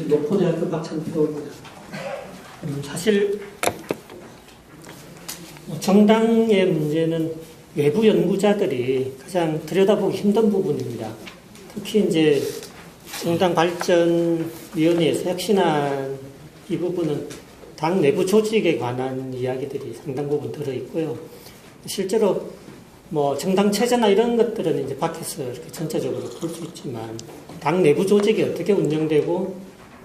노포대학교 박찬표입니다. 사실 정당의 문제는 외부 연구자들이 가장 들여다보기 힘든 부분입니다. 특히 이제 정당발전위원회에서 혁신한 이 부분은 당 내부 조직에 관한 이야기들이 상당 부분 들어있고요. 실제로 뭐 정당 체제나 이런 것들은 이제 밖에서 이렇게 전체적으로 볼 수 있지만 당 내부 조직이 어떻게 운영되고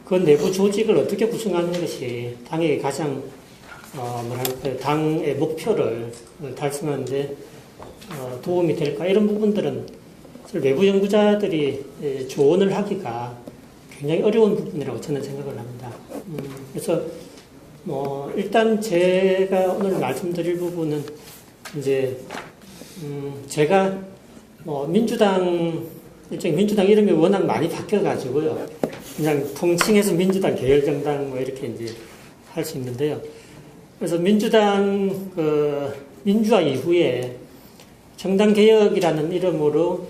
그 내부 조직을 어떻게 구성하는 것이 당에게 가장 뭐랄까요, 당의 목표를 달성하는데 도움이 될까, 이런 부분들은 외부 연구자들이 조언을 하기가 굉장히 어려운 부분이라고 저는 생각을 합니다. 그래서 뭐 일단 제가 오늘 말씀드릴 부분은 이제 제가 뭐 민주당 이름이 워낙 많이 바뀌어가지고요, 그냥 통칭해서 민주당 계열정당 뭐 이렇게 이제 할 수 있는데요. 그래서 민주당 민주화 이후에 정당개혁이라는 이름으로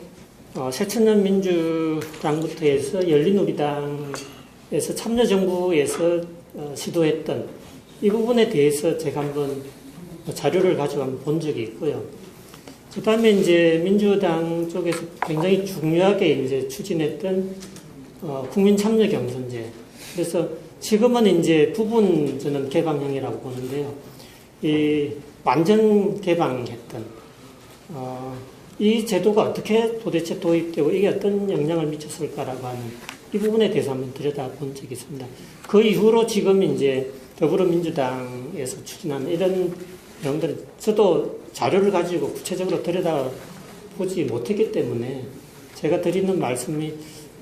새천년민주당부터 해서 열린우리당에서 참여정부에서 시도했던 이 부분에 대해서 제가 한번 자료를 가지고 한번 본 적이 있고요. 그 다음에 이제 민주당 쪽에서 굉장히 중요하게 이제 추진했던 국민참여경선제. 그래서 지금은 이제 부분 저는 개방형이라고 보는데요. 이 완전 개방했던 이 제도가 어떻게 도대체 도입되고 이게 어떤 영향을 미쳤을까라고 하는 이 부분에 대해서 한번 들여다본 적이 있습니다. 그 이후로 지금 이제 더불어민주당에서 추진하는 이런 내용들은 저도 자료를 가지고 구체적으로 들여다보지 못했기 때문에 제가 드리는 말씀이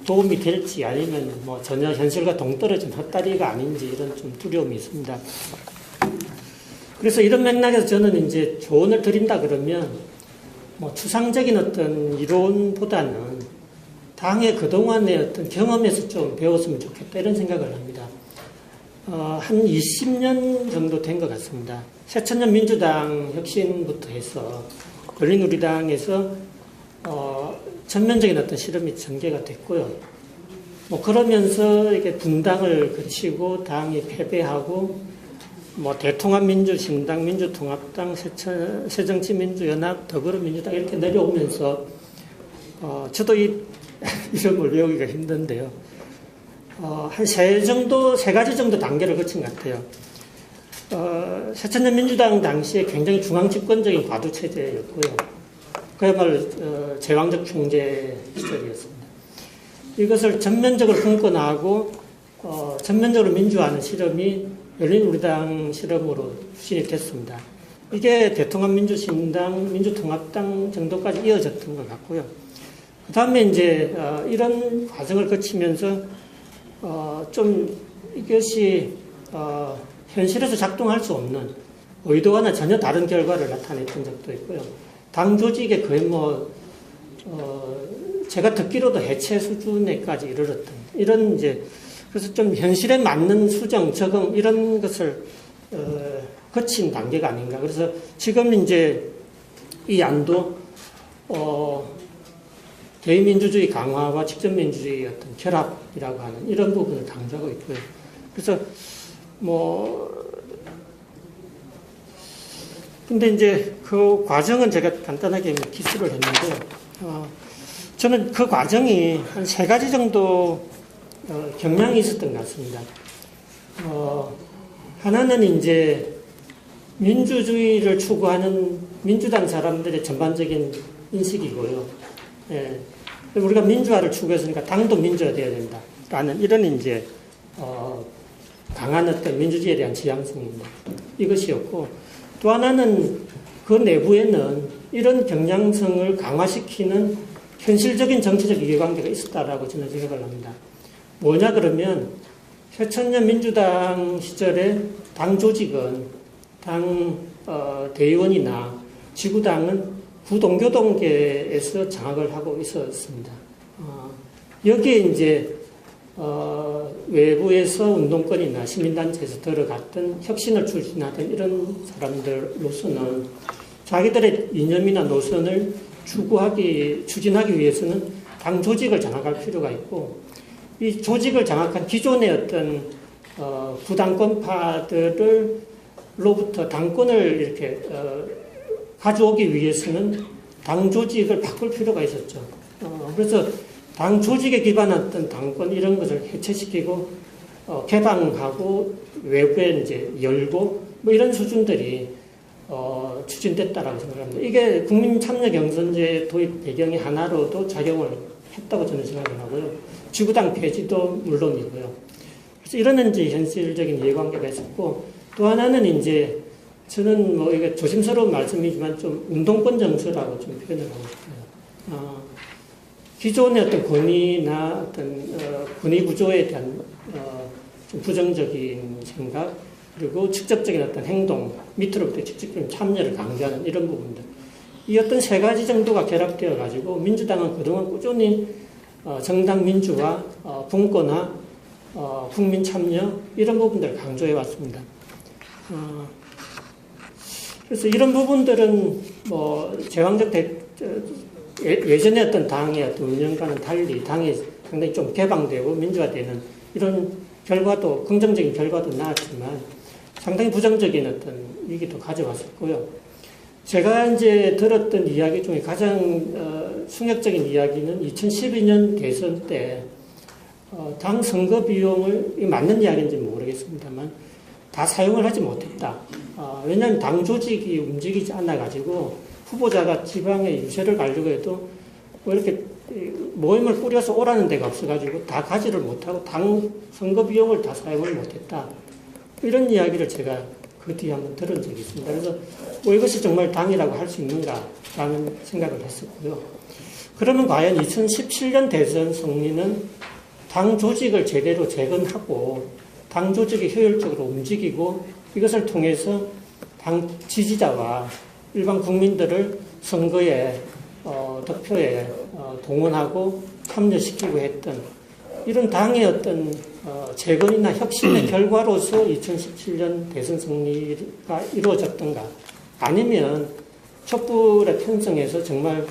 도움이 될지 아니면 뭐 전혀 현실과 동떨어진 헛다리가 아닌지 이런 좀 두려움이 있습니다. 그래서 이런 맥락에서 저는 이제 조언을 드린다 그러면 뭐 추상적인 어떤 이론보다는 당의 그동안의 어떤 경험에서 좀 배웠으면 좋겠다, 이런 생각을 합니다. 한 20년 정도 된 것 같습니다. 새천년 민주당 혁신부터 해서 열린우리당에서 전면적인 어떤 실험이 전개가 됐고요. 뭐 그러면서 이게 분당을 거치고 당이 패배하고 뭐 대통합민주, 신당, 민주통합당, 새정치민주연합, 더불어민주당 이렇게 내려오면서 저도 이 이름을 외우기가 힘든데요. 한 세 가지 정도 단계를 거친 것 같아요. 새천년 민주당 당시에 굉장히 중앙집권적인 과도체제였고요. 그야말로 제왕적 총재 시절이었습니다. 이것을 전면적으로 끊고나고 전면적으로 민주화하는 실험이 열린우리당 실험으로 추진이 됐습니다. 이게 대통합민주신당, 민주통합당 정도까지 이어졌던 것 같고요. 그 다음에 이제 이런 과정을 거치면서 좀 이것이 현실에서 작동할 수 없는 의도와는 전혀 다른 결과를 나타냈던 적도 있고요. 당 조직에 거의 제가 듣기로도 해체 수준에까지 이르렀던 이런 이제, 그래서 좀 현실에 맞는 수정, 적응 이런 것을 거친 단계가 아닌가. 그래서 지금 이제 이 안도 개인민주주의 강화와 직접민주주의의 어떤 결합이라고 하는 이런 부분을 강조하고 있고요. 그래서 근데 이제 그 과정은 제가 간단하게 기술을 했는데요. 저는 그 과정이 한 세 가지 정도 경향이 있었던 것 같습니다. 하나는 이제 민주주의를 추구하는 민주당 사람들의 전반적인 인식이고요. 예. 우리가 민주화를 추구했으니까 당도 민주화되어야 된다라는 이런 이제 강한 어떤 민주주의에 대한 지향성입니다. 이것이었고, 또 하나는 그 내부에는 이런 경향성을 강화시키는 현실적인 정치적 이해관계가 있었다라고 저는 생각을 합니다. 뭐냐 그러면 새천년 민주당 시절에 당 조직은 당 대의원이나 지구당은 구동교동계에서 장악을 하고 있었습니다. 여기에 이제 외부에서 운동권이나 시민단체에서 들어갔던 혁신을 추진하던 이런 사람들로서는 자기들의 이념이나 노선을 추진하기 위해서는 당 조직을 장악할 필요가 있고, 이 조직을 장악한 기존의 어떤 부당권파들로부터 당권을 이렇게 가져오기 위해서는 당 조직을 바꿀 필요가 있었죠. 그래서 당 조직에 기반한 어떤 당권 이런 것을 해체시키고 개방하고 외부에 이제 열고 뭐 이런 수준들이 추진됐다라고 생각합니다. 이게 국민참여경선제 도입 배경의 하나로도 작용을 했다고 저는 생각을 하고요. 지구당 폐지도 물론이고요. 그래서 이런 이제 현실적인 이해관계가 있었고, 또 하나는 이제 저는 뭐 이게 조심스러운 말씀이지만 좀 운동권 정서라고 좀 표현을 하고 싶어요. 기존의 어떤 권위나 어떤 권위 구조에 대한 좀 부정적인 생각, 그리고 직접적인 어떤 행동, 밑으로부터 직접적인 참여를 강조하는 이런 부분들. 이 어떤 세 가지 정도가 결합되어 가지고 민주당은 그동안 꾸준히 정당 민주화, 분권화, 국민 참여 이런 부분들을 강조해 왔습니다. 그래서 이런 부분들은 뭐 제왕적 예전에 어떤 당의 어떤 운영과는 달리 당이 상당히 좀 개방되고 민주화되는 이런 결과도 긍정적인 결과도 나왔지만 상당히 부정적인 어떤 위기도 가져왔었고요. 제가 이제 들었던 이야기 중에 가장 충격적인 이야기는 2012년 대선 때 당 선거 비용을 맞는 이야기인지 모르겠습니다만 다 사용을 하지 못했다. 왜냐하면 당 조직이 움직이지 않아가지고 후보자가 지방에 유세를 가려고 해도 뭐 이렇게 모임을 꾸려서 오라는 데가 없어가지고 다 가지를 못하고 당 선거 비용을 다 사용을 못했다. 이런 이야기를 제가 그 뒤에 한번 들은 적이 있습니다. 그래서 뭐 이것이 정말 당이라고 할 수 있는가라는 생각을 했었고요. 그러면 과연 2017년 대선 승리는 당 조직을 제대로 재건하고 당 조직이 효율적으로 움직이고 이것을 통해서 당 지지자와 일반 국민들을 선거에 득표에 동원하고 참여시키고 했던 이런 당의 어떤 재건이나 혁신의 결과로서 2017년 대선 승리가 이루어졌던가 아니면 촛불에 편성해서 정말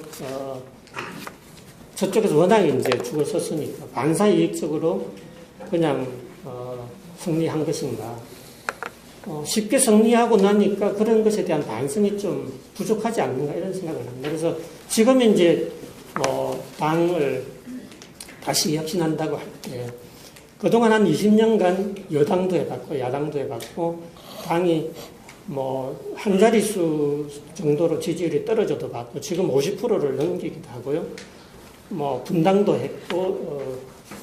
저쪽에서 워낙 이제 죽을 썼으니까 반사이익적으로 그냥 승리한 것인가. 쉽게 승리하고 나니까 그런 것에 대한 반성이 좀 부족하지 않는가 이런 생각을 합니다. 그래서 지금 이제 당을 다시 혁신한다고 할 때 그동안 한 20년간 여당도 해봤고 야당도 해봤고 당이 뭐 한 자릿수 정도로 지지율이 떨어져도 봤고 지금 50%를 넘기기도 하고요. 뭐 분당도 했고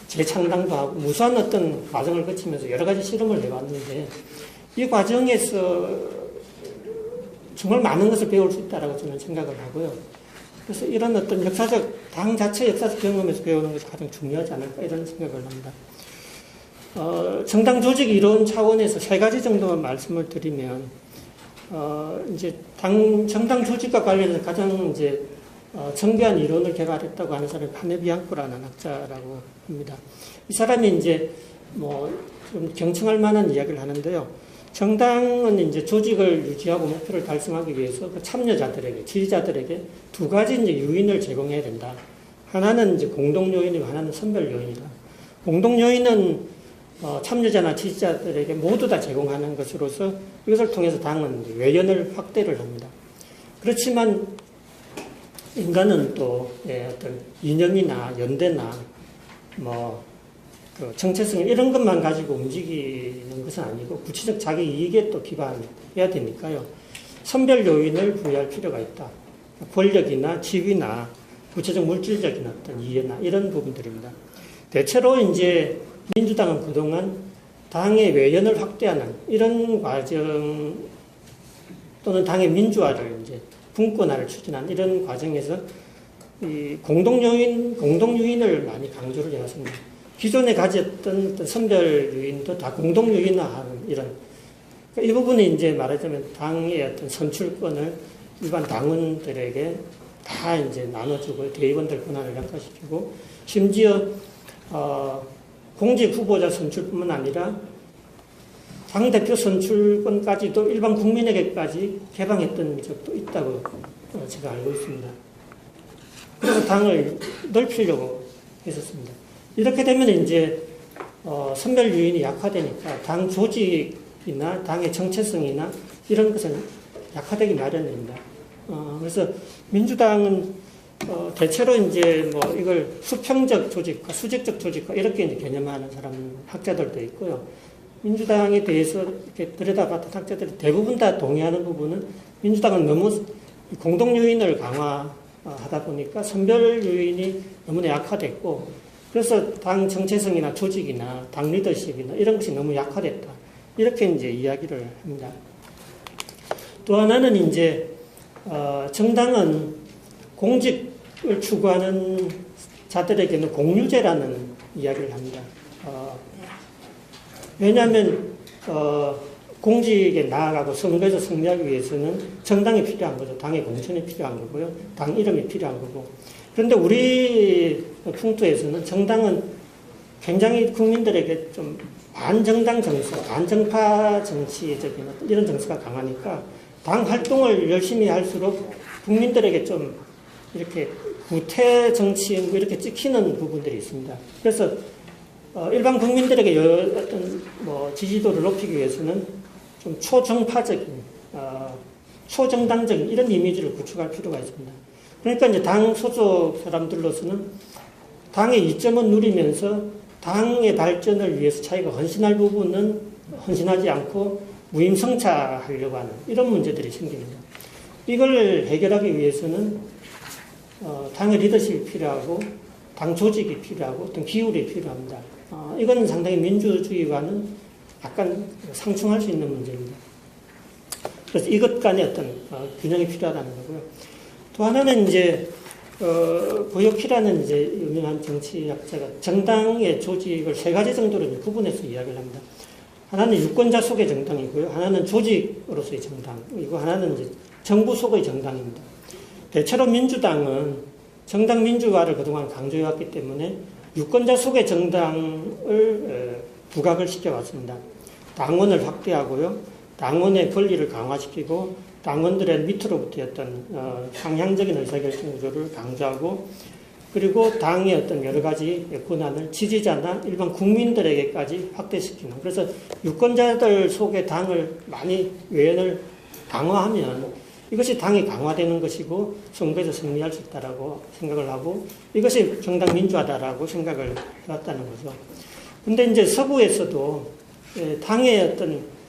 재창당도 하고 무수한 어떤 과정을 거치면서 여러 가지 실험을 해봤는데 이 과정에서 정말 많은 것을 배울 수 있다라고 저는 생각을 하고요. 그래서 이런 어떤 당 자체 역사적 경험에서 배우는 것이 가장 중요하지 않을까 이런 생각을 합니다. 정당 조직 이론 차원에서 세 가지 정도만 말씀을 드리면, 이제 정당 조직과 관련해서 가장 이제 정교한 이론을 개발했다고 하는 사람이 파네비앙코라는 학자라고 합니다. 이 사람이 이제 뭐 좀 경청할 만한 이야기를 하는데요. 정당은 이제 조직을 유지하고 목표를 달성하기 위해서 그 참여자들에게, 지지자들에게 두 가지 이제 요인을 제공해야 된다. 하나는 이제 공동 요인이고 하나는 선별 요인이다. 공동 요인은 참여자나 지지자들에게 모두 다 제공하는 것으로서 이것을 통해서 당은 외연을 확대를 합니다. 그렇지만 인간은 또 어떤 이념이나 연대나 그 정체성 이런 것만 가지고 움직이는 것은 아니고 구체적 자기 이익에 또 기반해야 되니까요. 선별 요인을 부여할 필요가 있다. 권력이나 지위나 구체적 물질적인 어떤 이해나 이런 부분들입니다. 대체로 이제 민주당은 그동안 당의 외연을 확대하는 이런 과정 또는 당의 민주화를 이제 분권화를 추진한 이런 과정에서 이 공동 요인을 많이 강조를 해왔습니다. 기존에 가졌던 선별 요인도 다 공동 요인화하는 이런 그러니까 이 부분이 이제 말하자면 당의 어떤 선출권을 일반 당원들에게 다 이제 나눠주고 대의원들 권한을 약화시키고 심지어 공직 후보자 선출뿐만 아니라 당대표 선출권까지도 일반 국민에게까지 개방했던 적도 있다고 제가 알고 있습니다. 그래서 당을 넓히려고 했었습니다. 이렇게 되면 이제 선별 요인이 약화되니까 당 조직이나 당의 정체성이나 이런 것은 약화되기 마련입니다. 그래서 민주당은 대체로 이제 뭐 이걸 수평적 조직화, 수직적 조직화 이렇게 이제 개념하는 학자들도 있고요. 민주당에 대해서 이렇게 들여다봤던 학자들이 대부분 다 동의하는 부분은 민주당은 너무 공동 요인을 강화하다 보니까 선별 요인이 너무나 약화됐고, 그래서 당 정체성이나 조직이나 당 리더십이나 이런 것이 너무 약화됐다. 이렇게 이제 이야기를 합니다. 또 하나는 이제 정당은 공직을 추구하는 자들에게는 공유제라는 이야기를 합니다. 왜냐하면 공직에 나아가고 선거에서 승리하기 위해서는 정당이 필요한 거죠. 당의 공천이 필요한 거고요. 당 이름이 필요한 거고. 그런데 우리 풍토에서는 정당은 굉장히 국민들에게 좀 반정당 정서, 반정파 정치적인 이런 정서가 강하니까 당 활동을 열심히 할수록 국민들에게 좀 이렇게 구태 정치인 뭐 이렇게 찍히는 부분들이 있습니다. 그래서 일반 국민들에게 어떤 뭐 지지도를 높이기 위해서는 좀 초정파적인, 초정당적인 이런 이미지를 구축할 필요가 있습니다. 그러니까 이제 당 소속 사람들로서는 당의 이점은 누리면서 당의 발전을 위해서 자기가 헌신할 부분은 헌신하지 않고 무임승차하려고 하는 이런 문제들이 생깁니다. 이걸 해결하기 위해서는 당의 리더십이 필요하고 당 조직이 필요하고 어떤 기울이 필요합니다. 이건 상당히 민주주의와는 약간 상충할 수 있는 문제입니다. 그래서 이것 간의 어떤 균형이 필요하다는 거고요. 또 하나는 이제 보요키라는 이제 유명한 정치학자가 정당의 조직을 세 가지 정도로 구분해서 이야기를 합니다. 하나는 유권자 속의 정당이고요. 하나는 조직으로서의 정당이고 하나는 이제 정부 속의 정당입니다. 대체로 민주당은 정당 민주화를 그동안 강조해왔기 때문에 유권자 속의 정당을 부각을 시켜왔습니다. 당원을 확대하고요. 당원의 권리를 강화시키고 당원들의 밑으로부터의 어떤 상향적인 의사결정 구조를 강조하고 그리고 당의 어떤 여러 가지 권한을 지지자나 일반 국민들에게까지 확대시키는, 그래서 유권자들 속의 당을 많이 외연을 강화하면 이것이 당이 강화되는 것이고 선거에서 승리할 수 있다라고 생각을 하고 이것이 정당 민주화다라고 생각을 해왔다는 거죠. 근데 이제 서구에서도 당의 어떤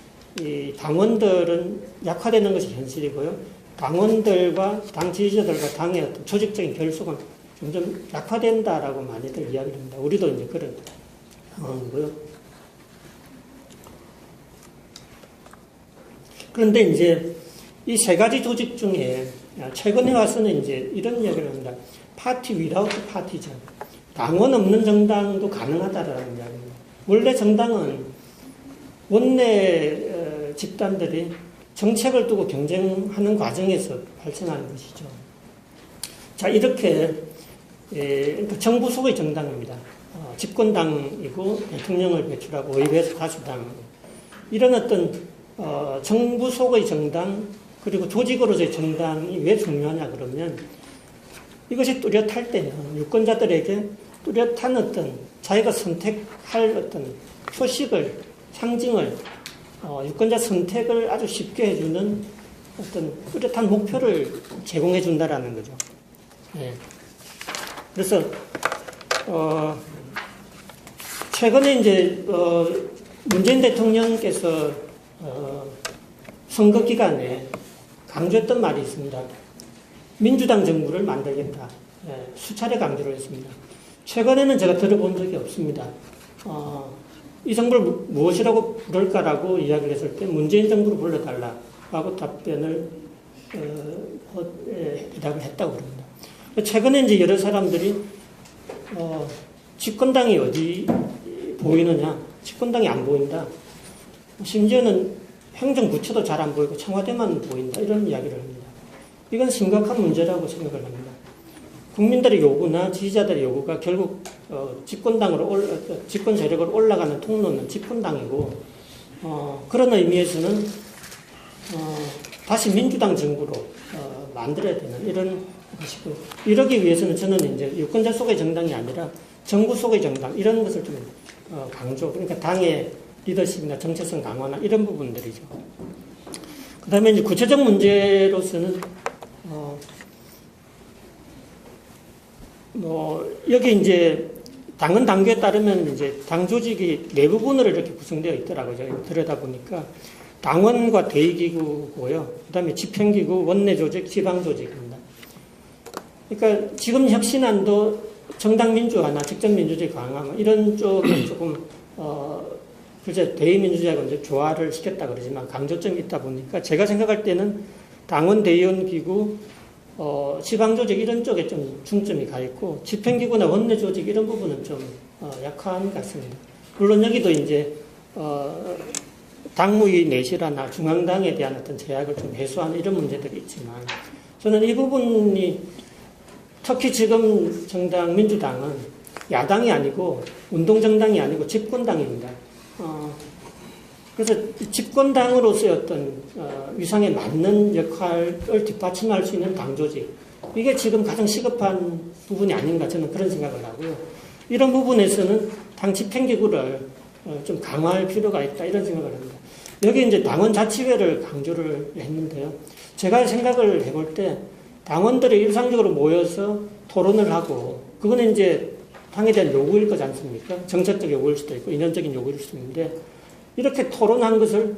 이 당원들은 약화되는 것이 현실이고요. 당원들과 당 지지자들과 당의 어떤 조직적인 결속은 점점 약화된다라고 많이들 이야기를 합니다. 우리도 이제 그런 상황이고요. 그런데 이제 이 세 가지 조직 중에 최근에 와서는 이제 이런 이야기를 합니다. 파티 위다우트 파티전. 당원 없는 정당도 가능하다라는 이야기입니다. 원래 정당은 원내 집단들이 정책을 두고 경쟁하는 과정에서 발생하는 것이죠. 자, 이렇게 정부 속의 정당입니다. 집권당이고 대통령을 배출하고 의회에서 다수당. 이런 어떤 정부 속의 정당 그리고 조직으로서의 정당이 왜 중요하냐 그러면 이것이 뚜렷할 때는 유권자들에게 뚜렷한 어떤 자기가 선택할 어떤 표식을 상징을 유권자 선택을 아주 쉽게 해주는 어떤 뚜렷한 목표를 제공해 준다라는 거죠. 네. 그래서 최근에 이제 문재인 대통령께서 선거 기간에 강조했던 말이 있습니다. 민주당 정부를 만들겠다. 네. 수차례 강조를 했습니다. 최근에는 제가 들어본 적이 없습니다. 이 정부를 무엇이라고 부를까라고 이야기를 했을 때 문재인 정부로 불러달라라고 답변을 대답을 했다고 합니다. 최근에 이제 여러 사람들이 집권당이 어디 보이느냐, 집권당이 안 보인다. 심지어는 행정부처도 잘 안 보이고 청와대만 보인다 이런 이야기를 합니다. 이건 심각한 문제라고 생각을 합니다. 국민들의 요구나 지지자들의 요구가 결국 집권당으로 집권 세력으로 올라가는 통로는 집권당이고 그런 의미에서는 다시 민주당 정부로 만들어야 되는 이런 것이고 이러기 위해서는 저는 이제 유권자 속의 정당이 아니라 정부 속의 정당 이런 것을 좀 강조. 그러니까 당의 리더십이나 정체성 강화나 이런 부분들이죠. 그다음에 이제 구체적 문제로서는 여기 이제 당헌 당규에 따르면 이제 당 조직이 네 부분으로 이렇게 구성되어 있더라고요. 들여다보니까 당원과 대의기구고요. 그 다음에 집행기구, 원내조직, 지방조직입니다. 그러니까 지금 혁신안도 정당민주화나 직접민주주의 강화 이런 쪽은 조금 글쎄 대의민주주의하고 이제 조화를 시켰다 그러지만 강조점이 있다 보니까 제가 생각할 때는 당원, 대의원기구, 지방조직 이런 쪽에 좀 중점이 가 있고 집행기구나 원내조직 이런 부분은 좀 약한 것 같습니다. 물론 여기도 이제 당무위 내실화나 중앙당에 대한 어떤 제약을 좀 해소하는 이런 문제들이 있지만 저는 이 부분이 특히 지금 정당 민주당은 야당이 아니고 운동정당이 아니고 집권당입니다. 그래서 집권당으로서의 어떤 위상에 맞는 역할을 뒷받침할 수 있는 당조직 이게 지금 가장 시급한 부분이 아닌가 저는 그런 생각을 하고요. 이런 부분에서는 당 집행기구를 좀 강화할 필요가 있다 이런 생각을 합니다. 여기 이제 당원 자치회를 강조를 했는데요. 제가 생각을 해볼 때 당원들이 일상적으로 모여서 토론을 하고 그거는 이제 당에 대한 요구일 거지 않습니까? 정책적 요구일 수도 있고 인연적인 요구일 수도 있는데 이렇게 토론한 것을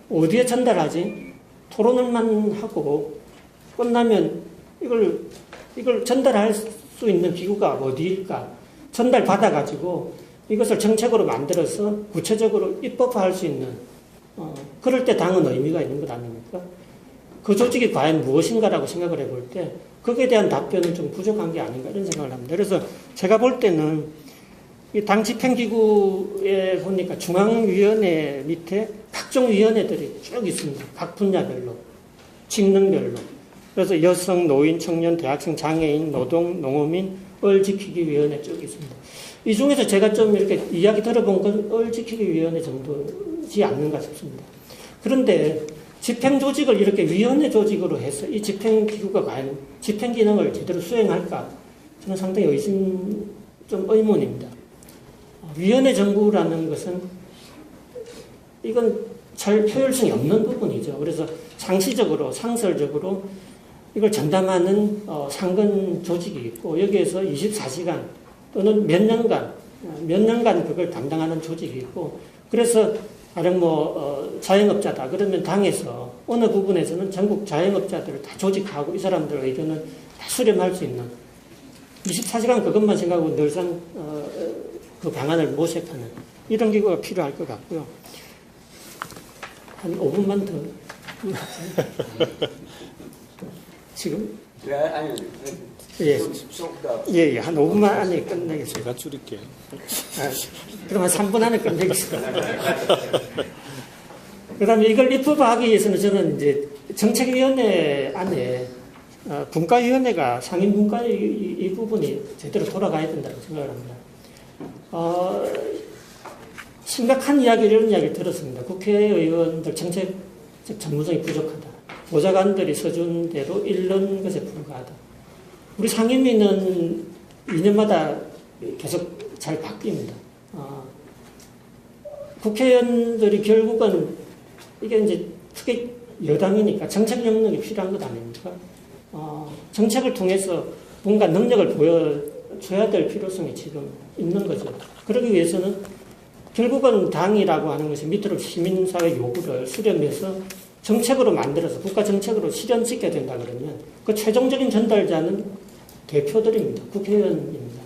어디에 전달하지? 토론을만 하고 끝나면 이걸 전달할 수 있는 기구가 어디일까? 전달받아가지고 이것을 정책으로 만들어서 구체적으로 입법화할 수 있는 그럴 때 당은 의미가 있는 것 아닙니까? 그 조직이 과연 무엇인가라고 생각을 해볼 때 거기에 대한 답변은 좀 부족한 게 아닌가 이런 생각을 합니다. 그래서 제가 볼 때는 이 당 집행기구에 보니까 중앙위원회 밑에 각종 위원회들이 쭉 있습니다. 각 분야별로, 직능별로. 그래서 여성, 노인, 청년, 대학생, 장애인, 노동, 농어민, 을지키기위원회 쭉 있습니다. 이 중에서 제가 좀 이렇게 이야기 들어본 건 을지키기위원회 정도지 않는가 싶습니다. 그런데 집행조직을 이렇게 위원회 조직으로 해서 이 집행기구가 과연 집행기능을 제대로 수행할까? 저는 상당히 좀 의문입니다. 위원회 정부라는 것은 이건 잘 효율성이 없는 부분이죠. 그래서 상시적으로, 상설적으로 이걸 전담하는 상근 조직이 있고 여기에서 24시간 또는 몇 년간 그걸 담당하는 조직이 있고 그래서 가령 자영업자다 그러면 당에서 어느 부분에서는 전국 자영업자들을 다 조직하고 이 사람들 의견을 다 수렴할 수 있는 24시간 그것만 생각하고 늘상 그 방안을 모색하는 이런 기구가 필요할 것 같고요. 한 5분만 더. 지금? 아니, 예, 한 5분만 안에 끝내겠습니다. 제가 줄일게요. 그럼 한 3분 안에 끝내겠습니다. 그 다음에 이걸 입법하기 위해서는 저는 이제 정책위원회 안에 분과위원회가 상임분과 이 부분이 제대로 돌아가야 된다고 생각을 합니다. 심각한 이런 이야기를 들었습니다. 국회의원들 정책적 전문성이 부족하다. 보좌관들이 서준 대로 읽는 것에 불과하다. 우리 상임위는 2년마다 계속 잘 바뀝니다. 국회의원들이 결국은 이게 이제 특히 여당이니까 정책 역량이 필요한 것 아닙니까? 정책을 통해서 뭔가 능력을 보여줘야 될 필요성이 지금 있는 거죠. 그러기 위해서는 결국은 당이라고 하는 것이 밑으로 시민사회 요구를 수렴해서 정책으로 만들어서 국가 정책으로 실현시켜야 된다 그러면 그 최종적인 전달자는 대표들입니다. 국회의원입니다.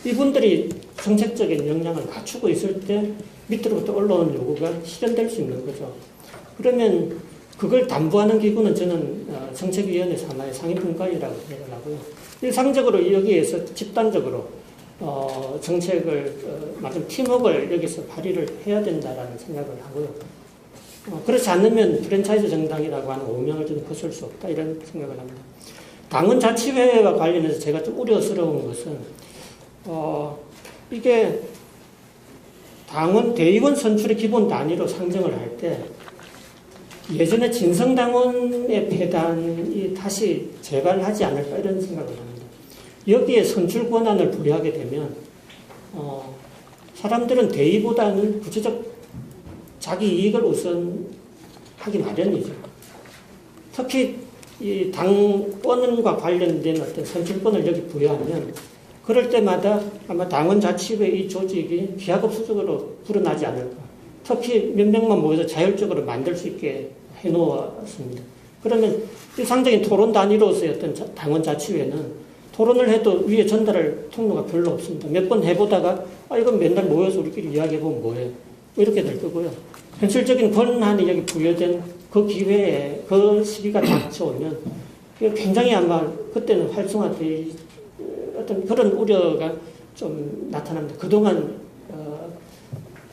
이분들이 정책적인 역량을 갖추고 있을 때 밑으로부터 올라오는 요구가 실현될 수 있는 거죠. 그러면 그걸 담보하는 기구는 저는 정책위원회 산하의 상임분과위라고 생각을 하고요. 일상적으로 여기에서 집단적으로 정책을 마침 팀워크를 여기서 발휘를 해야 된다라는 생각을 하고요. 그렇지 않으면 프랜차이즈 정당이라고 하는 오명을 좀 벗을 수 없다 이런 생각을 합니다. 당원 자치회와 관련해서 제가 좀 우려스러운 것은 이게 당원 대의원 선출의 기본 단위로 상정을 할 때 예전에 진성당원의 폐단이 다시 재발하지 않을까 이런 생각을 합니다. 여기에 선출 권한을 부여하게 되면 사람들은 대의보다는 구체적 자기 이익을 우선하기 마련이죠. 특히 이 당권과 관련된 어떤 선출권을 여기 부여하면 그럴 때마다 아마 당원 자치구의 이 조직이 기하급수적으로 불어나지 않을까. 특히 몇 명만 모여서 자율적으로 만들 수 있게 해놓았습니다. 그러면 일상적인 토론 단위로서의 어떤 당원 자치회는 토론을 해도 위에 전달할 통로가 별로 없습니다. 몇 번 해보다가 이건 맨날 모여서 우리끼리 이야기해보면 뭐해. 이렇게 될 거고요. 현실적인 권한이 여기 부여된 그 기회에 그 시기가 닥쳐오면 굉장히 아마 그때는 활성화될 어떤 그런 우려가 좀 나타납니다. 그동안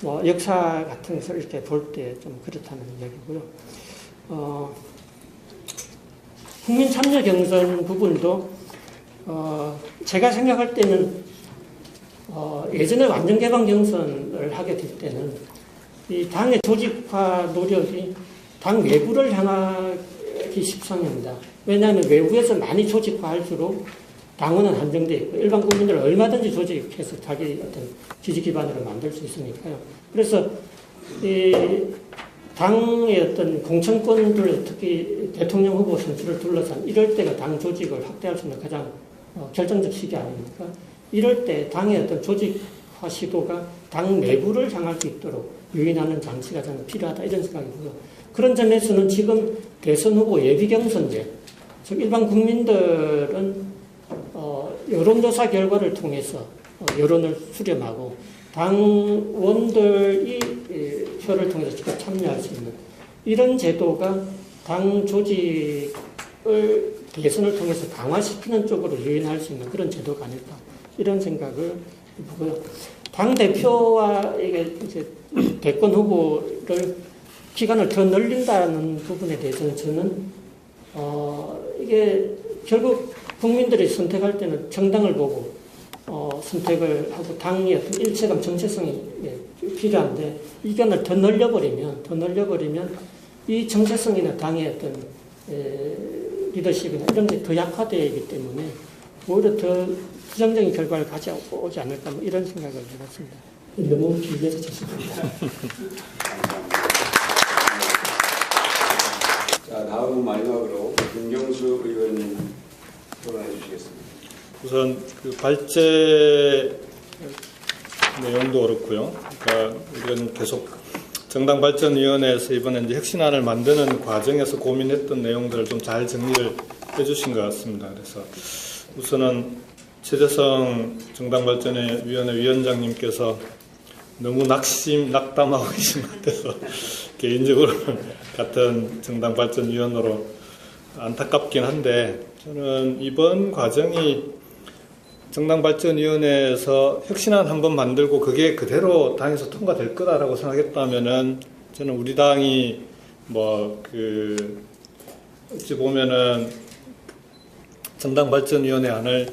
뭐 역사 같은 것을 이렇게 볼 때 좀 그렇다는 이야기고요. 국민 참여 경선 부분도 제가 생각할 때는 예전에 완전 개방 경선을 하게 될 때는 이 당의 조직화 노력이 당 외부를 향하기 십상입니다. 왜냐하면 외부에서 많이 조직화할수록 당원은 한정되어 있고 일반 국민들은 얼마든지 조직해서 자기 어떤 지지 기반으로 만들 수 있으니까요. 그래서 이 당의 어떤 공천권들 특히 대통령 후보 선출을 둘러싼 이럴 때가 당 조직을 확대할 수 있는 가장 결정적 시기 아닙니까? 이럴 때 당의 어떤 조직화 시도가 당 내부를 향할 수 있도록 유인하는 장치가 저는 필요하다 이런 생각이고요. 그런 점에서는 지금 대선 후보 예비 경선제, 즉 일반 국민들은 여론조사 결과를 통해서 여론을 수렴하고 당원들이 표를 통해서 직접 참여할 수 있는 이런 제도가 당 조직을 개선을 통해서 강화시키는 쪽으로 유인할 수 있는 그런 제도가 아닐까 이런 생각을 보고요. 당 대표와 이게 이제 대권 후보를 기간을 더 늘린다는 부분에 대해서는 저는 이게 결국 국민들이 선택할 때는 정당을 보고 선택을 하고 당의 어떤 일체감 정체성이 필요한데 이 기간을 더 늘려버리면 이 정체성이나 당의 어떤 리더십이나 이런 게 더 약화되기 때문에 오히려 더 부정적인 결과를 가져오지 않을까 뭐 이런 생각을 해봤습니다. 너무 길게 해서 죄송합니다. 자, 다음은 마지막으로 김경수 의원님 토론해 주시겠습니다. 우선 그 발제 내용도 그렇고요. 그러니까 우리는 계속 정당발전위원회에서 이번에 이제 혁신안을 만드는 과정에서 고민했던 내용들을 좀 잘 정리를 해주신 것 같습니다. 그래서 우선은 최재성 정당발전위원회 위원장님께서 너무 낙담하고 계신 것 같아서 개인적으로 같은 정당발전위원으로 안타깝긴 한데 저는 이번 과정이 정당발전위원회에서 혁신안 한번 만들고 그게 그대로 당에서 통과될 거다라고 생각했다면은 저는 우리 당이 어찌 보면은 정당발전위원회 안을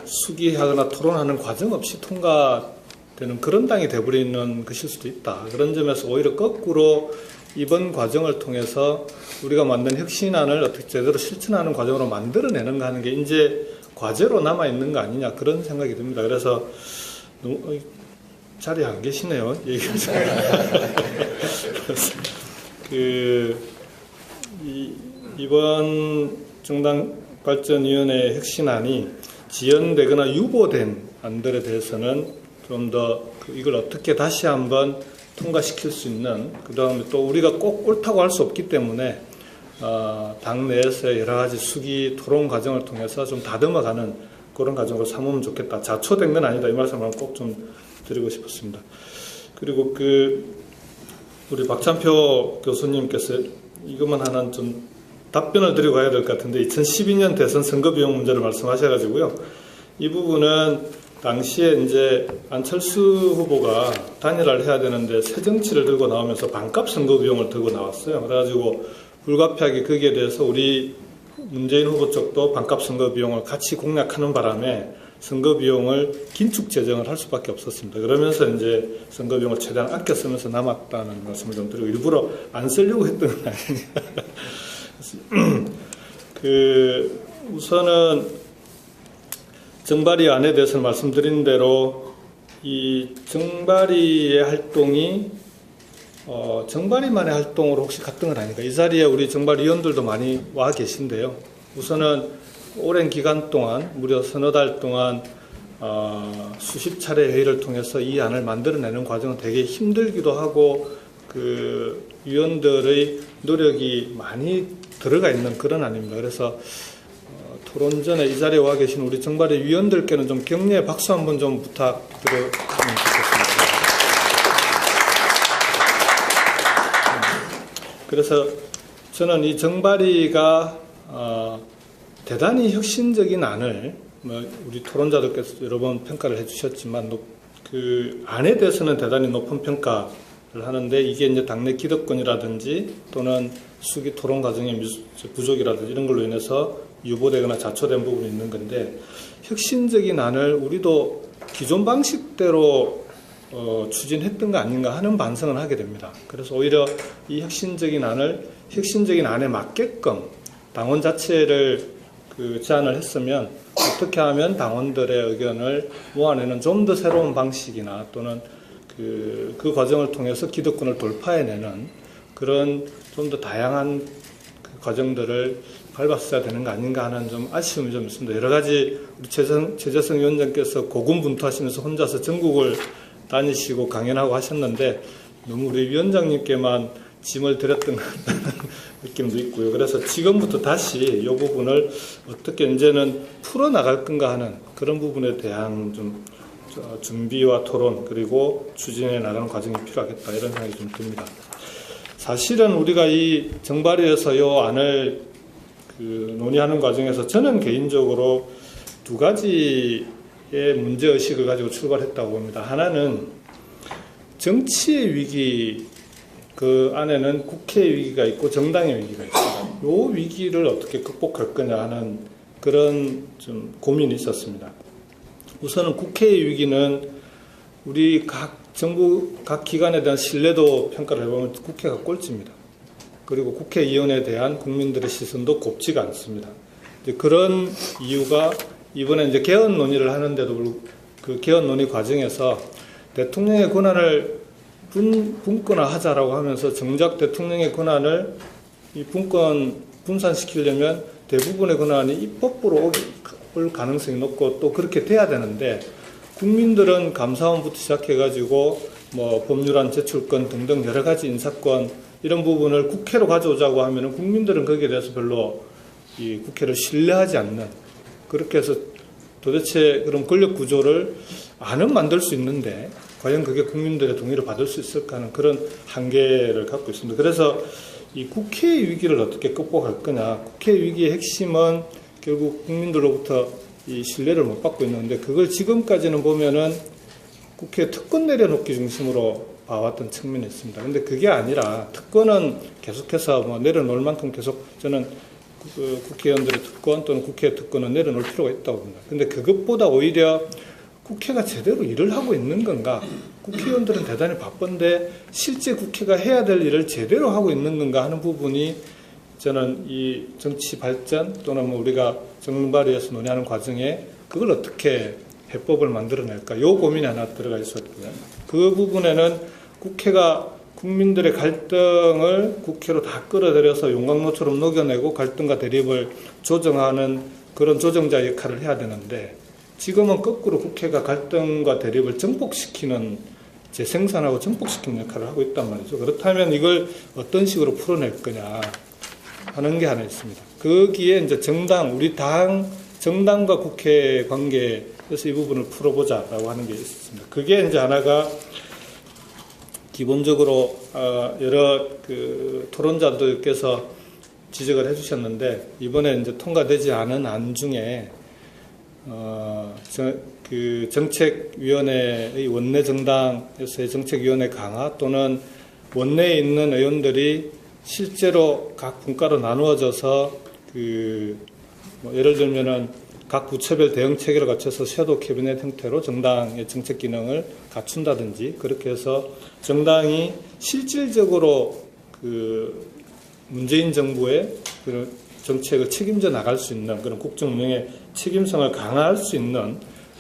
수기하거나 토론하는 과정 없이 통과되는 그런 당이 되어버리는 것일 수도 있다. 그런 점에서 오히려 거꾸로 이번 과정을 통해서 우리가 만든 혁신안을 어떻게 제대로 실천하는 과정으로 만들어내는가 하는 게 이제 과제로 남아있는 거 아니냐 그런 생각이 듭니다. 그래서 너무 자리에 안 계시네요. 이번 정당발전위원회 혁신안이 지연되거나 유보된 안들에 대해서는 좀 더 이걸 어떻게 다시 한번 통과시킬 수 있는, 그 다음에 또 우리가 꼭 옳다고 할 수 없기 때문에 당 내에서의 여러 가지 수기 토론 과정을 통해서 좀 다듬어가는 그런 과정으로 삼으면 좋겠다. 자초된 건 아니다. 이 말씀을 꼭 좀 드리고 싶었습니다. 그리고 우리 박찬표 교수님께서 이것만 하나 좀 답변을 드리고 가야 될 것 같은데 2012년 대선 선거비용 문제를 말씀하셔가지고요. 이 부분은 당시에 이제 안철수 후보가 단일화를 해야 되는데 새정치를 들고 나오면서 반값 선거비용을 들고 나왔어요. 그래가지고 불가피하게 거기에 대해서 우리 문재인 후보 쪽도 반값 선거비용을 같이 공략하는 바람에 선거비용을 긴축 재정을 할 수밖에 없었습니다. 그러면서 이제 선거비용을 최대한 아껴 쓰면서 남았다는 말씀을 좀 드리고 일부러 안 쓰려고 했던 건 아니냐. 우선은 정발위안에 대해서 말씀드린 대로 이 정발위의 활동이 정발위만의 활동으로 혹시 같은 건 아닌가? 이 자리에 우리 정발위원들도 많이 와 계신데요. 우선은 오랜 기간 동안 무려 서너 달 동안 수십 차례 회의를 통해서 이 안을 만들어내는 과정은 되게 힘들기도 하고 그 위원들의 노력이 많이 들어가 있는 그런 안입니다. 그래서 토론 전에 이 자리에 와 계신 우리 정발위 위원들께는 좀 격려의 박수 한번 좀 부탁드리면 좋겠습니다. 그래서 저는 이 정발위가 대단히 혁신적인 안을 우리 토론자들께서 여러 번 평가를 해주셨지만 그 안에 대해서는 대단히 높은 평가를 하는데 이게 이제 당내 기득권이라든지 또는 수기 토론 과정의 부족이라든지 이런 걸로 인해서 유보되거나 자초된 부분이 있는 건데 혁신적인 안을 우리도 기존 방식대로 추진했던 거 아닌가 하는 반성을 하게 됩니다. 그래서 오히려 이 혁신적인 안에 맞게끔 당원 자체를 제안을 했으면 어떻게 하면 당원들의 의견을 모아내는 좀 더 새로운 방식이나 또는 그 과정을 통해서 기득권을 돌파해내는 그런 좀 더 다양한 과정들을 밟았어야 되는 거 아닌가 하는 좀 아쉬움이 좀 있습니다. 여러 가지 우리 최재성 위원장께서 고군분투하시면서 혼자서 전국을 다니시고 강연하고 하셨는데 너무 우리 위원장님께만 짐을 드렸던 것 같다는 느낌도 있고요. 그래서 지금부터 다시 이 부분을 어떻게 이제는 풀어나갈 건가 하는 그런 부분에 대한 좀 준비와 토론 그리고 추진해 나가는 과정이 필요하겠다 이런 생각이 좀 듭니다. 사실은 우리가 이 정발위에서 이 안을 논의하는 과정에서 저는 개인적으로 두 가지의 문제의식을 가지고 출발했다고 봅니다. 하나는 정치의 위기, 그 안에는 국회의 위기가 있고 정당의 위기가 있습니다. 이 위기를 어떻게 극복할 거냐 하는 그런 좀 고민이 있었습니다. 우선은 국회의 위기는 우리 정부 각 기관에 대한 신뢰도 평가를 해보면 국회가 꼴찌입니다. 그리고 국회의원에 대한 국민들의 시선도 곱지가 않습니다. 그런 이유가 이번에 이제 개헌 논의를 하는데도 그 개헌 논의 과정에서 대통령의 권한을 분권화하자라고 하면서 정작 대통령의 권한을 이 분산시키려면 대부분의 권한이 입법부로 올 가능성이 높고 또 그렇게 돼야 되는데 국민들은 감사원부터 시작해가지고 뭐 법률안 제출권 등등 여러 가지 인사권 이런 부분을 국회로 가져오자고 하면은 국민들은 거기에 대해서 별로 이 국회를 신뢰하지 않는 그렇게 해서 도대체 그런 권력 구조를 안은 만들 수 있는데 과연 그게 국민들의 동의를 받을 수 있을까 하는 그런 한계를 갖고 있습니다. 그래서 이 국회의 위기를 어떻게 극복할 거냐. 국회의 위기의 핵심은 결국 국민들로부터 이 신뢰를 못 받고 있는데 그걸 지금까지는 보면은 국회 특권 내려놓기 중심으로 봐왔던 측면이 있습니다. 근데 그게 아니라 특권은 계속해서 뭐 내려놓을 만큼 계속 저는 국회의원들의 특권 또는 국회의 특권은 내려놓을 필요가 있다고 봅니다. 근데 그것보다 오히려 국회가 제대로 일을 하고 있는 건가? 국회의원들은 대단히 바쁜데 실제 국회가 해야 될 일을 제대로 하고 있는 건가 하는 부분이 저는 이 정치 발전 또는 뭐 우리가 정발위에서 논의하는 과정에 그걸 어떻게 해법을 만들어낼까? 요 고민이 하나 들어가 있었거든요. 그 부분에는 국회가 국민들의 갈등을 국회로 다 끌어들여서 용광로처럼 녹여내고 갈등과 대립을 조정하는 그런 조정자 역할을 해야 되는데 지금은 거꾸로 국회가 갈등과 대립을 정복시키는 재생산하고 정복시키는 역할을 하고 있단 말이죠. 그렇다면 이걸 어떤 식으로 풀어낼 거냐 하는 게 하나 있습니다. 거기에 이제 우리 정당과 국회 관계에서 이 부분을 풀어보자라고 하는 게 있습니다. 그게 이제 하나가 기본적으로 여러 토론자들께서 지적을 해주셨는데 이번에 이제 통과되지 않은 안 중에 정책위원회의 원내 정당에서의 정책위원회 강화 또는 원내에 있는 의원들이 실제로 각 분과로 나누어져서 뭐 예를 들면은 각 부처별 대응 체계를 갖춰서 섀도우 캐비넷 형태로 정당의 정책 기능을 갖춘다든지 그렇게 해서 정당이 실질적으로 문재인 정부의 정책을 책임져 나갈 수 있는 그런 국정 운영의 책임성을 강화할 수 있는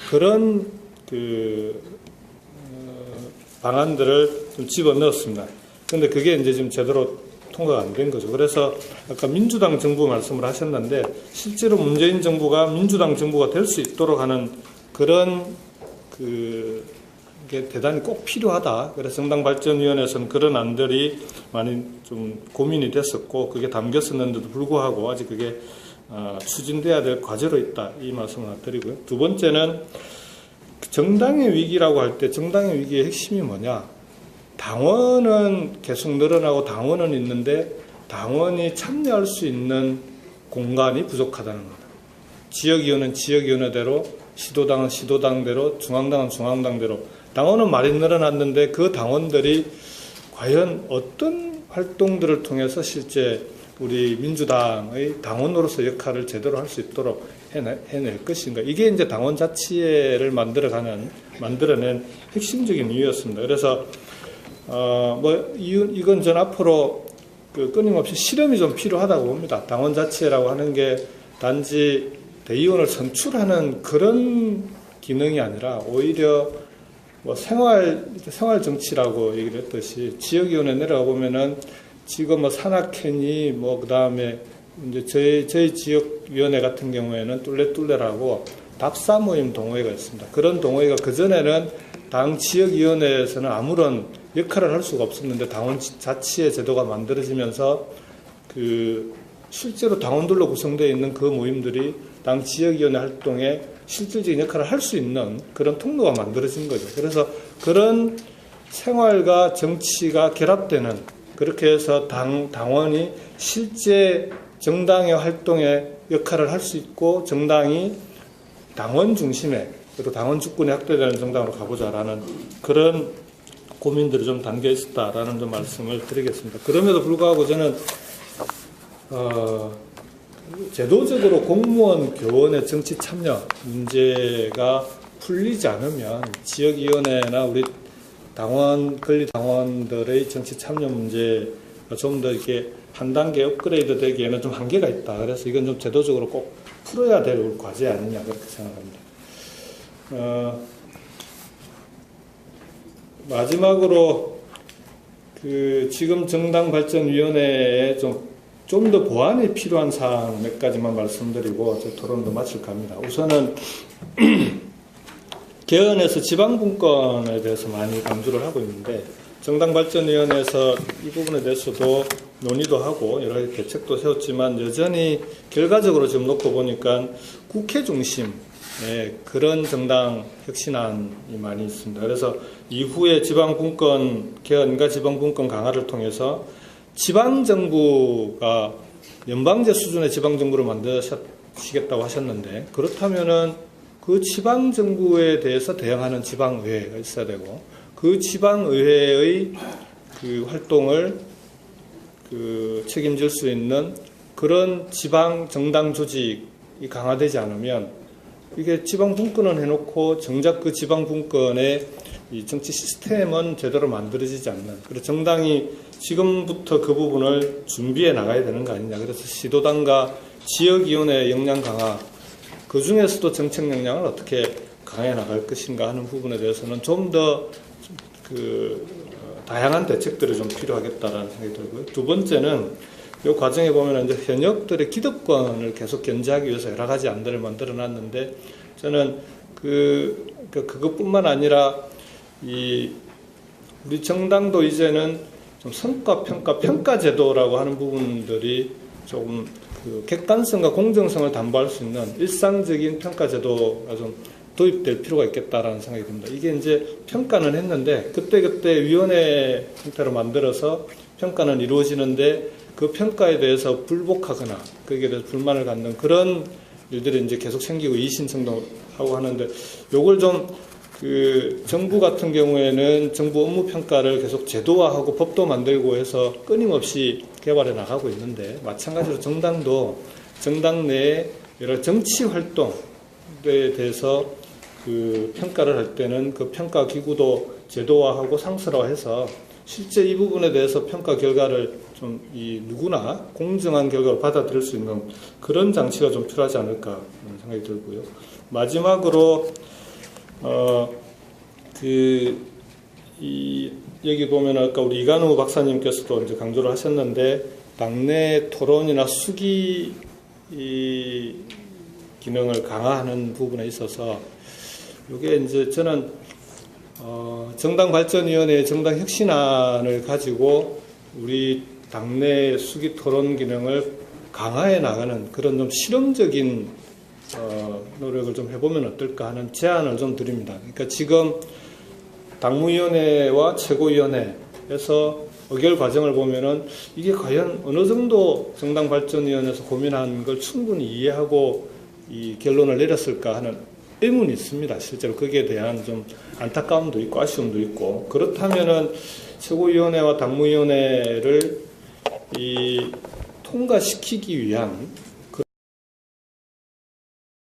그런 방안들을 좀 집어넣었습니다. 그런데 그게 이제 지금 제대로 통과가 안 된 거죠. 그래서 아까 민주당 정부 말씀을 하셨는데 실제로 문재인 정부가 민주당 정부가 될 수 있도록 하는 그런 게 대단히 꼭 필요하다. 그래서 정당발전위원회에서는 그런 안들이 많이 좀 고민이 됐었고 그게 담겼었는데도 불구하고 아직 그게 추진돼야 될 과제로 있다. 이 말씀을 드리고요. 두 번째는 정당의 위기라고 할 때 정당의 위기의 핵심이 뭐냐? 당원은 계속 늘어나고 당원은 있는데 당원이 참여할 수 있는 공간이 부족하다는 겁니다. 지역위원회는 지역위원회대로, 시도당은 시도당대로, 중앙당은 중앙당대로 당원은 많이 늘어났는데 그 당원들이 과연 어떤 활동들을 통해서 실제 우리 민주당의 당원으로서 역할을 제대로 할 수 있도록 해낼 것인가. 이게 이제 당원 자치회를 만들어낸 핵심적인 이유였습니다. 그래서 이건 전 앞으로 끊임없이 실험이 좀 필요하다고 봅니다. 당원 자치회라고 하는 게 단지 대의원을 선출하는 그런 기능이 아니라 오히려 생활 정치라고 얘기를 했듯이 지역위원회 내려가 보면은 지금 산악회니 그 다음에 이제 저희 지역위원회 같은 경우에는 뚫레뚫레라고 답사 모임 동호회가 있습니다. 그런 동호회가 그전에는 당 지역위원회에서는 아무런 역할을 할 수가 없었는데 당원 자치의 제도가 만들어지면서 실제로 당원들로 구성되어 있는 그 모임들이 당 지역위원회 활동에 실질적인 역할을 할 수 있는 그런 통로가 만들어진 거죠. 그래서 그런 생활과 정치가 결합되는 그렇게 해서 당원이 실제 정당의 활동에 역할을 할 수 있고 정당이 당원 중심의 그리고 당원 주권이 확대되는 정당으로 가보자라는 그런 고민들이 좀 담겨 있었다라는 좀 말씀을 드리겠습니다. 그럼에도 불구하고 저는 제도적으로 공무원 교원의 정치 참여 문제가 풀리지 않으면 지역위원회나 우리 권리당원들의 정치 참여 문제가 좀 더 이렇게 한 단계 업그레이드 되기에는 좀 한계가 있다. 그래서 이건 좀 제도적으로 꼭 풀어야 될 과제 아니냐 그렇게 생각합니다. 마지막으로 지금 정당발전위원회에 좀 더 보완이 필요한 사항 몇 가지만 말씀드리고 제 토론도 마칠까 합니다. 우선은 개헌에서 지방분권에 대해서 많이 강조를 하고 있는데 정당발전위원회에서 이 부분에 대해서도 논의도 하고 여러 가지 대책도 세웠지만 여전히 결과적으로 지금 놓고 보니까 국회 중심의 그런 정당 혁신안이 많이 있습니다. 그래서 이후에 지방분권 개헌과 지방분권 강화를 통해서 지방정부가 연방제 수준의 지방정부를 만드시겠다고 하셨는데 그렇다면은 그 지방정부에 대해서 대응하는 지방의회가 있어야 되고 그 지방의회의 활동을 책임질 수 있는 그런 지방정당 조직이 강화되지 않으면 이게 지방분권은 해놓고 정작 그 지방분권의 이 정치 시스템은 제대로 만들어지지 않는 그래서 정당이 지금부터 그 부분을 준비해 나가야 되는 거 아니냐. 그래서 시도당과 지역위원회의 역량 강화 그 중에서도 정책 역량을 어떻게 강해 나갈 것인가 하는 부분에 대해서는 좀 더 다양한 대책들이 좀 필요하겠다라는 생각이 들고요. 두 번째는 이 과정에 보면 이제 현역들의 기득권을 계속 견제하기 위해서 여러 가지 안들을 만들어 놨는데 저는 그것뿐만 아니라 우리 정당도 이제는 좀 성과 평가 제도라고 하는 부분들이 조금 객관성과 공정성을 담보할 수 있는 일상적인 평가 제도가 좀 도입될 필요가 있겠다라는 생각이 듭니다. 이게 이제 평가는 했는데 그때 위원회 형태로 만들어서 평가는 이루어지는데 그 평가에 대해서 불복하거나 거기에 대해서 불만을 갖는 그런 일들이 이제 계속 생기고 이의신청도 하고 하는데 요걸 좀 정부 같은 경우에는 정부 업무 평가를 계속 제도화하고 법도 만들고 해서 끊임없이 개발해 나가고 있는데 마찬가지로 정당도 정당 내에 여러 정치 활동에 대해서 평가를 할 때는 그 평가 기구도 제도화하고 상설화해서 실제 이 부분에 대해서 평가 결과를 좀 누구나 공정한 결과로 받아들일 수 있는 그런 장치가 좀 필요하지 않을까 하는 생각이 들고요. 마지막으로 여기 보면 아까 우리 이관우 박사님께서도 이제 강조를 하셨는데 당내 토론이나 수기 기능을 강화하는 부분에 있어서 이게 이제 저는 정당발전위원회의 정당혁신안을 가지고 우리 당내 수기 토론 기능을 강화해 나가는 그런 좀 실험적인 노력을 좀 해보면 어떨까 하는 제안을 좀 드립니다. 그러니까 지금 당무위원회와 최고위원회에서 의결 과정을 보면은 이게 과연 어느 정도 정당발전위원회에서 고민한 걸 충분히 이해하고 이 결론을 내렸을까 하는 의문이 있습니다. 실제로 거기에 대한 좀 안타까움도 있고 아쉬움도 있고 그렇다면은 최고위원회와 당무위원회를 통과시키기 위한